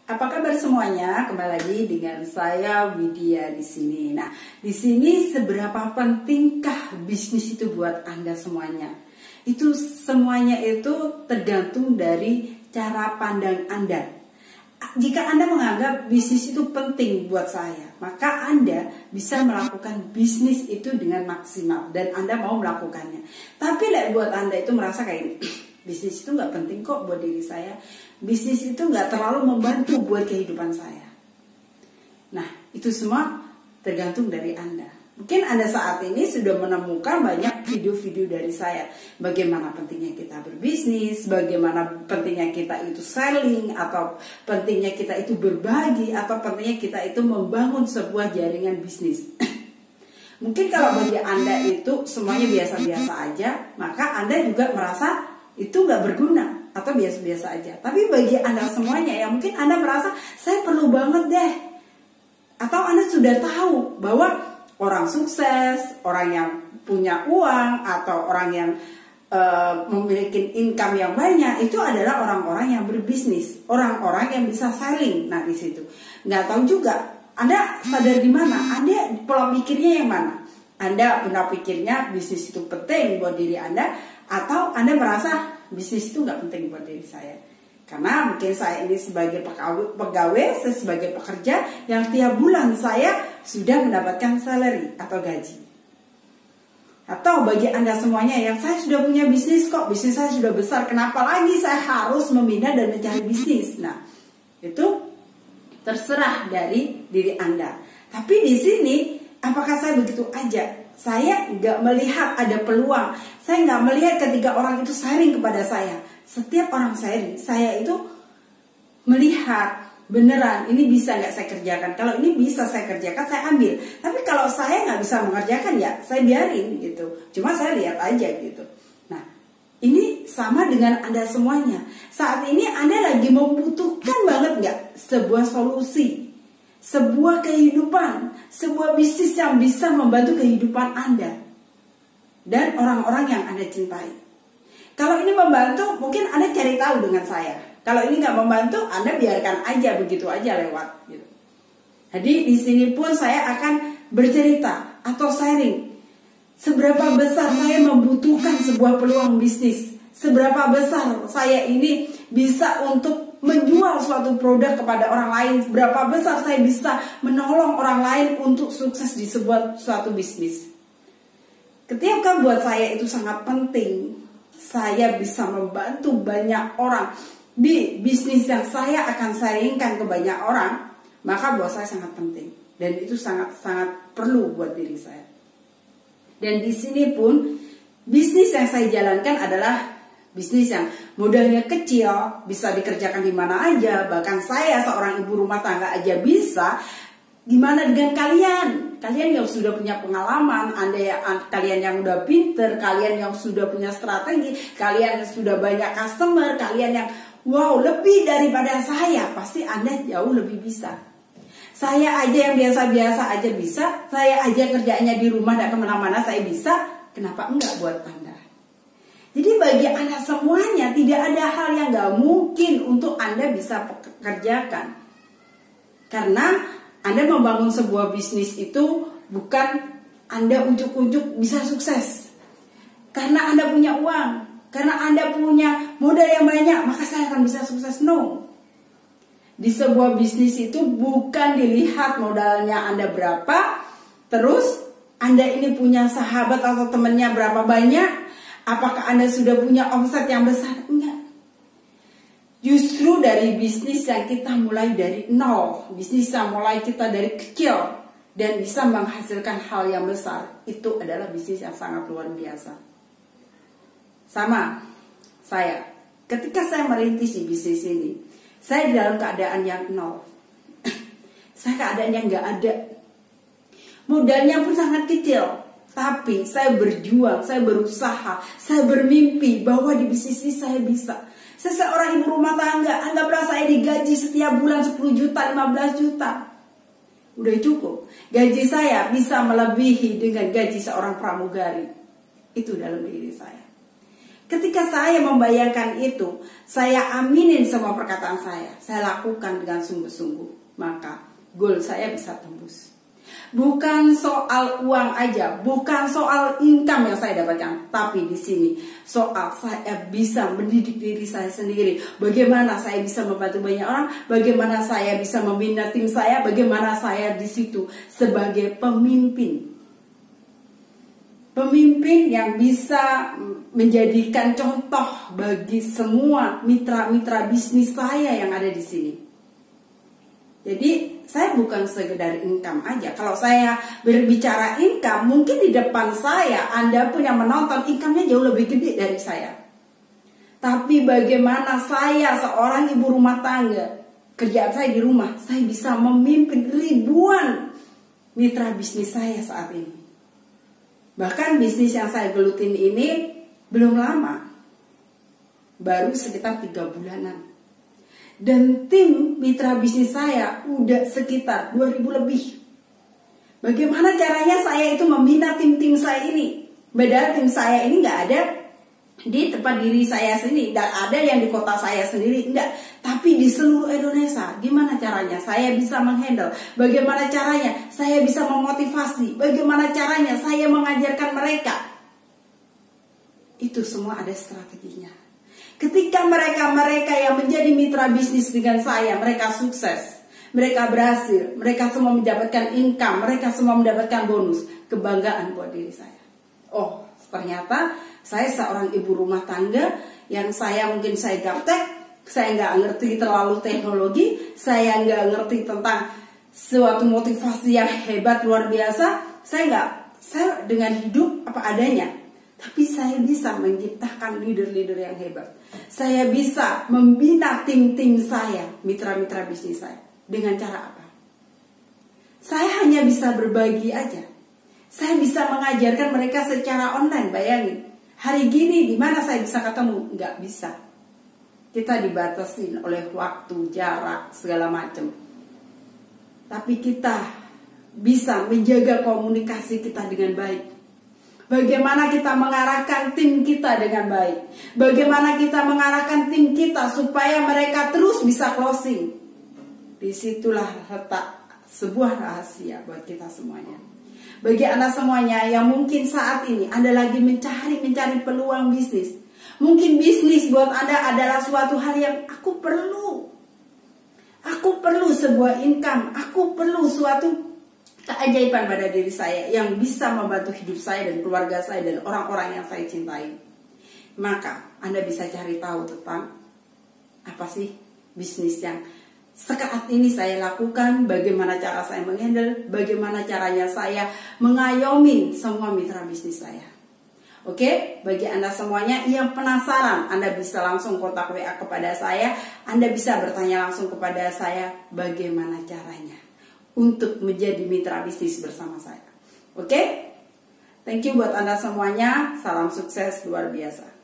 Apa kabar semuanya? Kembali lagi dengan saya Widya di sini. Nah, di sini seberapa pentingkah bisnis itu buat Anda semuanya? Itu semuanya itu tergantung dari cara pandang Anda. Jika Anda menganggap bisnis itu penting buat saya, maka Anda bisa melakukan bisnis itu dengan maksimal dan Anda mau melakukannya. Tapi buat Anda itu merasa kayak bisnis itu nggak penting kok buat diri saya. Bisnis itu nggak terlalu membantu buat kehidupan saya. Nah, itu semua tergantung dari Anda. Mungkin Anda saat ini sudah menemukan banyak video-video dari saya. Bagaimana pentingnya kita berbisnis, bagaimana pentingnya kita itu selling, atau pentingnya kita itu berbagi, atau pentingnya kita itu membangun sebuah jaringan bisnis. Mungkin kalau bagi Anda itu semuanya biasa-biasa aja, maka Anda juga merasa itu nggak berguna atau biasa-biasa aja. Tapi bagi Anda semuanya yang mungkin Anda merasa saya perlu banget deh, atau Anda sudah tahu bahwa orang sukses, orang yang punya uang, atau orang yang memiliki income yang banyak, itu adalah orang-orang yang berbisnis, orang-orang yang bisa selling. Nah, di situ nggak tahu juga Anda sadar di mana, Anda pola pikirnya yang mana. Anda pola pikirnya bisnis itu penting buat diri Anda, atau Anda merasa bisnis itu nggak penting buat diri saya. Karena mungkin saya ini sebagai pegawai, saya sebagai pekerja yang tiap bulan saya sudah mendapatkan salary atau gaji. Atau bagi Anda semuanya yang saya sudah punya bisnis kok, bisnis saya sudah besar, kenapa lagi saya harus memindah dan mencari bisnis? Nah, itu terserah dari diri Anda. Tapi di sini, apakah saya begitu aja? Saya nggak melihat ada peluang. Saya nggak melihat ketika orang itu sharing kepada saya. Setiap orang sharing, saya itu melihat beneran ini bisa nggak saya kerjakan. Kalau ini bisa saya kerjakan, saya ambil. Tapi kalau saya nggak bisa mengerjakan, ya saya biarin gitu. Cuma saya lihat aja gitu. Nah, ini sama dengan Anda semuanya. Saat ini Anda lagi membutuhkan banget nggak sebuah solusi, sebuah kehidupan, sebuah bisnis yang bisa membantu kehidupan Anda dan orang-orang yang Anda cintai. Kalau ini membantu, mungkin Anda cari tahu dengan saya. Kalau ini nggak membantu, Anda biarkan aja begitu aja lewat. Gitu. Jadi di sini pun saya akan bercerita atau sharing seberapa besar saya membutuhkan sebuah peluang bisnis, seberapa besar saya ini bisa untuk menjual suatu produk kepada orang lain, berapa besar saya bisa menolong orang lain untuk sukses di suatu bisnis. Ketika buat saya itu sangat penting, saya bisa membantu banyak orang di bisnis yang saya akan sharingkan ke banyak orang, maka buat saya sangat penting dan itu sangat-sangat perlu buat diri saya. Dan di sini pun bisnis yang saya jalankan adalah bisnis yang modalnya kecil, bisa dikerjakan di mana aja. Bahkan saya seorang ibu rumah tangga aja bisa. Gimana dengan kalian? Kalian yang sudah punya pengalaman, kalian yang udah pinter, kalian yang sudah punya strategi, kalian yang sudah banyak customer, kalian yang wow lebih daripada saya, pasti Anda jauh lebih bisa. Saya aja yang biasa-biasa aja bisa, saya aja kerjanya di rumah dan kemana-mana saya bisa. Kenapa enggak buat Anda? Jadi bagi Anda semuanya tidak ada hal yang gak mungkin untuk Anda bisa kerjakan. Karena Anda membangun sebuah bisnis itu bukan Anda ujuk-ujuk bisa sukses. Karena Anda punya uang, karena Anda punya modal yang banyak, maka saya akan bisa sukses. No. Di sebuah bisnis itu bukan dilihat modalnya Anda berapa, terus Anda ini punya sahabat atau temannya berapa banyak, apakah Anda sudah punya omset yang besar? Enggak. Justru dari bisnis yang kita mulai dari nol, bisnis yang mulai kita dari kecil dan bisa menghasilkan hal yang besar, itu adalah bisnis yang sangat luar biasa. Sama saya, ketika saya merintis di bisnis ini, saya dalam keadaan yang nol. Saya keadaan yang nggak ada. Modalnya pun sangat kecil. Tapi saya berjuang, saya berusaha, saya bermimpi bahwa di bisnis ini saya bisa. Saya seorang ibu rumah tangga, anggaplah saya digaji setiap bulan 10 juta, 15 juta. Udah cukup. Gaji saya bisa melebihi dengan gaji seorang pramugari. Itu dalam diri saya. Ketika saya membayangkan itu, saya aminin semua perkataan saya lakukan dengan sungguh-sungguh, maka goal saya bisa tembus. Bukan soal uang aja, bukan soal income yang saya dapatkan, tapi di sini soal saya bisa mendidik diri saya sendiri. Bagaimana saya bisa membantu banyak orang, bagaimana saya bisa membina tim saya, bagaimana saya di situ sebagai pemimpin. Pemimpin yang bisa menjadikan contoh bagi semua mitra-mitra bisnis saya yang ada di sini. Jadi saya bukan sekedar income aja. Kalau saya berbicara income, mungkin di depan saya Anda pun yang menonton income-nya jauh lebih gede dari saya. Tapi bagaimana saya seorang ibu rumah tangga, kerjaan saya di rumah, saya bisa memimpin ribuan mitra bisnis saya saat ini. Bahkan bisnis yang saya gelutin ini belum lama, baru sekitar 3 bulanan. Dan tim mitra bisnis saya udah sekitar 2000 lebih. Bagaimana caranya saya itu membina tim-tim saya ini? Beda tim saya ini nggak ada di tempat diri saya sendiri, dan ada yang di kota saya sendiri, enggak, tapi di seluruh Indonesia. Gimana caranya saya bisa menghandle? Bagaimana caranya saya bisa memotivasi? Bagaimana caranya saya mengajarkan mereka? Itu semua ada strateginya. Ketika mereka yang menjadi mitra bisnis dengan saya, mereka sukses, mereka berhasil, mereka semua mendapatkan income, mereka semua mendapatkan bonus, kebanggaan buat diri saya. Oh, ternyata saya seorang ibu rumah tangga yang mungkin saya gaptek, saya nggak ngerti terlalu teknologi, saya nggak ngerti tentang suatu motivasi yang hebat luar biasa, saya dengan hidup apa adanya. Tapi saya bisa menciptakan leader-leader yang hebat. Saya bisa membina tim-tim saya, mitra-mitra bisnis saya. Dengan cara apa? Saya hanya bisa berbagi aja. Saya bisa mengajarkan mereka secara online, bayangin. Hari gini di mana saya bisa ketemu? Nggak bisa. Kita dibatasin oleh waktu, jarak, segala macam. Tapi kita bisa menjaga komunikasi kita dengan baik. Bagaimana kita mengarahkan tim kita dengan baik. Bagaimana kita mengarahkan tim kita supaya mereka terus bisa closing. Disitulah letak sebuah rahasia buat kita semuanya. Bagi Anda semuanya yang mungkin saat ini Anda lagi mencari peluang bisnis. Mungkin bisnis buat Anda adalah suatu hal yang aku perlu. Aku perlu sebuah income. Aku perlu suatu keajaiban pada diri saya yang bisa membantu hidup saya dan keluarga saya dan orang-orang yang saya cintai. Maka Anda bisa cari tahu tentang apa sih bisnis yang saat ini saya lakukan, bagaimana cara saya menghandle, bagaimana caranya saya mengayomi semua mitra bisnis saya. Oke, bagi Anda semuanya yang penasaran, Anda bisa langsung kontak WA kepada saya, Anda bisa bertanya langsung kepada saya bagaimana caranya untuk menjadi mitra bisnis bersama saya. Oke? Thank you buat Anda semuanya. Salam sukses luar biasa.